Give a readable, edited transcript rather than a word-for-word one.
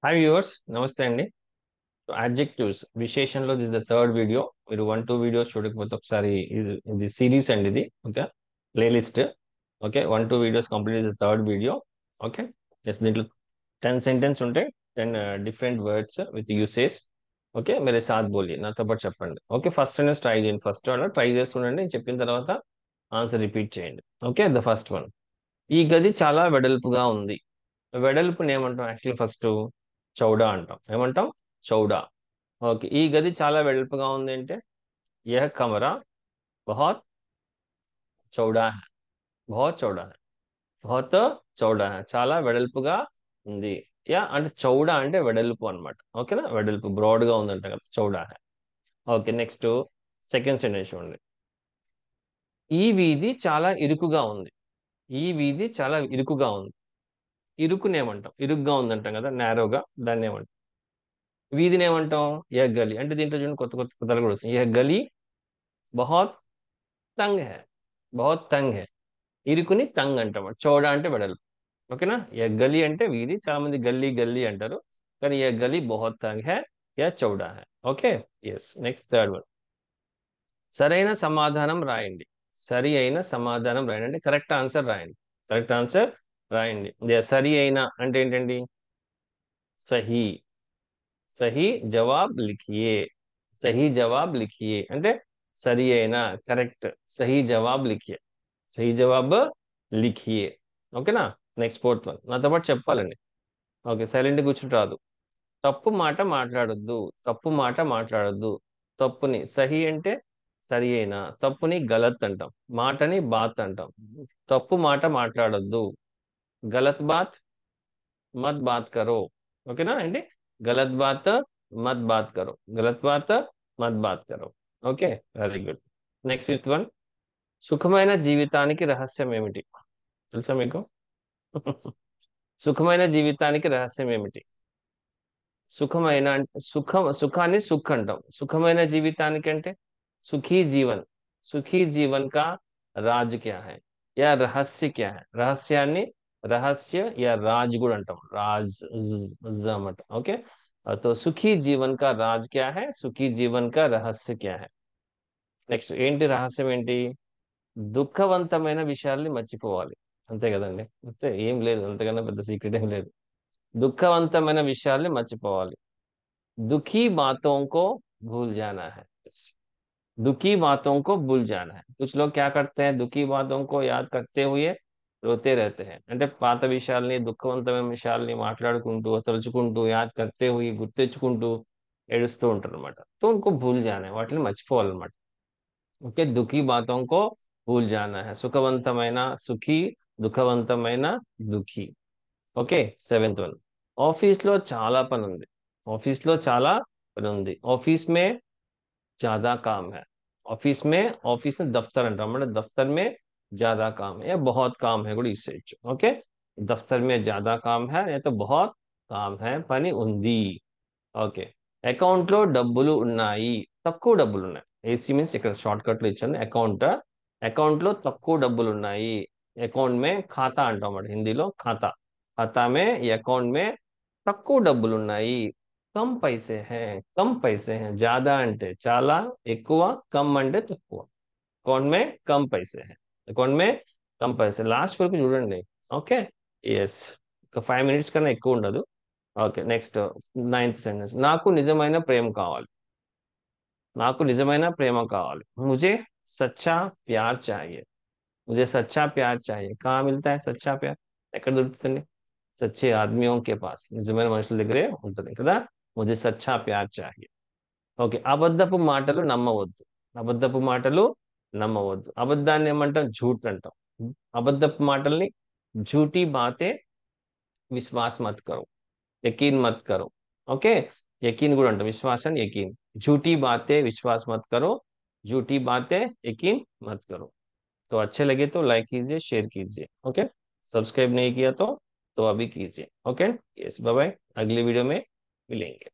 Hi viewers నమస్తే అండి. Adjectives విశేషంలో దిస్ ద థర్డ్ వీడియో. మీరు 1-2 వీడియోస్ చూడకపోతే ఒకసారి ఇది సిరీస్ అండి, ఇది okay playlist. Okay 1-2 videos complete is the third video. Okay just దీంట్లో 10 సెంటెన్స్ ఉంటాయి, 10 different words with uses. Okay మీరు సాత్ బోలి నాతో పాటు చెప్పండి. ఓకే ఫస్ట్ సెంటెన్స్ ట్రై చేయండి, ఫస్ట్ అలా ట్రై చేస్తుండండి. నేను చెప్పిన తర్వాత ఆన్సర్ రిపీట్ చేయండి. ఓకే ద ఫస్ట్ వన్, ఈ గది చాలా వెడల్పుగా ఉంది. వెడల్పుని ఏమంటాం? యాక్చువల్లీ ఫస్ట్ చౌడా అంటాం. ఏమంటాం? చౌడా. ఓకే ఈ గది చాలా వెడల్పుగా ఉంది అంటే యह కమరా బహుత్ చౌడా హై. బహుత్ చౌడా హై. బహుత్ చౌడా హై, చాలా వెడల్పుగా ఉంది. యా అంటే చౌడా అంటే వెడల్పు అన్నమాట. ఓకేనా, వెడల్పు బ్రాడ్ గా ఉందంట కదా, చౌడా హై. ఓకే నెక్స్ట్ సెకండ్ సెంటెన్స్ చూడండి. ఈ వీధి చాలా ఇరుకుగా ఉంది. ఈ వీధి చాలా ఇరుకుగా ఉంది. ఇరుకుని ఏమంటాం? ఇరుగ్గా ఉందంటాం కదా, నేరోగా, దాన్ని ఏమంటాం? వీధిని ఏమంటాం? యह గली. అంటే దీంట్లో చూడండి కొత్త కొత్త పదాలు కూడా వస్తాయి. యह గली బహుత్ తంగ్ హై. బహుత్ తంగ్ హై. ఇరుకుని తంగ్ అంటాం. చౌడా అంటే వెడల్పు. ఓకేనా, యह గली అంటే వీధి. చాలా మంది గల్లీ గల్లీ అంటారు, కానీ యह గली బహుత్ తంగ్ హై, యह చౌడా హై. Okay yes. Next third one, సరైన సమాధానం రాయండి. సరి అయిన సమాధానం రాయండి అంటే కరెక్ట్ ఆన్సర్ రాయండి. కరెక్ట్ ఆన్సర్ రాయండి. సరి అయిన అంటే ఏంటండి? సహీ. सही जवाब लिखिए. सही जवाब लिखिए అంటే సరి అయిన, కరెక్ట్. సహీ జవాబ్ లిఖియే. సహీ జవాబ్ లిఖియే. ఓకేనా. నెక్స్ట్ ఫోర్త్ వన్, నాతో పాటు చెప్పాలండి. ఓకే సైలెంట్ కూర్చుంటే రాదు. తప్పు మాట మాట్లాడొద్దు. తప్పు మాట మాట్లాడొద్దు. తప్పుని సహీ అంటే సరి అయిన, తప్పుని గలత్ అంటాం, మాటని బాత్ అంటాం. తప్పు మాట మాట్లాడొద్దు. గలత్ బాత్ मत बात करो. ఓకేనా అండి, గలత్ బాత్ మత్ బాత్ కరో. గలత్ బాత్ మత్ బాత్ కరో. Okay very good. Next fifth one, సుఖమైన జీవితానికి రహస్యం ఏమిటి? తెలుసా మీకు? సుఖమైన జీవితానికి రహస్యం ఏమిటి? సుఖమైన అంటే సుఖాన్ని సుఖ్ అంటాం. సుఖమైన జీవితానికి అంటే సుఖీ జీవన్. సుఖీ జీవన్ కా రాజ్ క్యా హై, యా రహస్య క్యా హై? రహస్యాన్ని రహస్య या राज కూడా అంటాం. రాజ్ అన్నమాట. ఓకే तो सुखी जीवन का राज क्या है? सुखी जीवन का रहस्य क्या है? నెక్స్ట్ ఏంటి రహస్యం ఏంటి? దుఃఖవంతమైన విషయాల్ని మర్చిపోవాలి. అంతే కదండి, అంతే, ఏం లేదు, అంతకన్నా పెద్ద సీక్రెట్ ఏం లేదు. దుఃఖవంతమైన విషయాల్ని మర్చిపోవాలి. दुखी बातों को भूल जाना है. Yes. दुखी बातों को भूल जाना है. कुछ लोग क्या करते हैं, दुखी बातों को याद करते हुए रोते रहते हैं. అంటే పాత విషయాల్ని, దుఃఖవంతమైన విషయాల్ని మాట్లాడుకుంటూ, తలుచుకుంటూ, యాద్ కర్తే హుయి, గుర్తెచ్చుకుంటూ ఏడుస్తూ ఉంటారు అనమాట. తో ఉनको భూల్ జానా है, వాటిని మర్చిపోవాలన్నమాట. ఓకే దుఃఖీ బాతోं को భూల్ జానా है. సుఖవంతమైన సుఖీ, దుఃఖవంతమైన దుఃఖీ. ఓకే సెవెంత్ వన్, ఆఫీస్లో చాలా పని ఉంది. ఆఫీస్లో చాలా పని ఉంది. ఆఫీస్ మే ज्यादा काम है. ऑफिस में, ऑफिस में दफ्तर अंటాం అంటే दफ्तर में ज्यादा काम है या बहुत काम है కూడా ఇసేయచ్చు. ఓకే दफ्तर में ज्यादा काम है या तो बहुत काम है, పని ఉంది. ఓకే అకౌంట్ లో డబ్బులు ఉన్నాయి. తక్కువ డబ్బులు ఉన్నాయి. ఏసీ మీన్స్ ఇక్కడ షార్ట్ కట్ లో ఇచ్చాను. అకౌంట్, అకౌంట్ లో తక్కువ డబ్బులు ఉన్నాయి. అకౌంట్ మే ఖాతా అంటాం అన్నమాట హిందీలో. ఖాతా, ఖాతా మే, అకౌంట్ మే తక్కువ డబ్బులు ఉన్నాయి. కమ్ పైసే హే. కమ్ పైసే హే. ज्यादा అంటే చాలా ఎక్కువ, కమ్ అంటే తక్కువ. అకౌంట్ మే కమ్ పైసే హే. అకౌంట్ మే కమ్ పైసే. లాస్ట్ వరకు చూడండి. ఓకే ఎస్, ఒక 5 మినిట్స్ కన్నా ఎక్కువ ఉండదు. ఓకే నెక్స్ట్ నైన్త్ సెంటెన్స్, నాకు నిజమైన ప్రేమ కావాలి. నాకు నిజమైన ప్రేమ కావాలి. मुझे सच्चा प्यार चाहिए. मुझे सच्चा प्यार चाहिए. कहाँ मिलता है सच्चा प्यार? ఎక్కడ దొరుకుతుంది? సచ్చే ఆద్మియోं के पास, నిజమైన మనుషుల దగ్గరే ఉంటుంది కదా. मुझे सच्चा प्यार चाहिए. ఓకే అబద్ధపు మాటలు నమ్మవద్దు. అబద్ధపు మాటలు నమ్మవద్దు. అబద్ధాన్ని ఏమంటాం? झूठ అంటాం. అబద్ధపు మాటల్ని झूठी बातें विश्वास मत करो, यकीन मत करो. ओके यकीन కూడా అంటాం, విశ్వాసం यकीन. झूठी बातें विश्वास मत करो, झूठी बातें यकीन मत करो. तो अच्छे लगे तो लाइक कीजिए, शेयर कीजिए. ओके सब्सक्राइब नहीं किया तो अभी कीजिए. ओके यस बाय बाय, अगली वीडियो में मिलेंगे.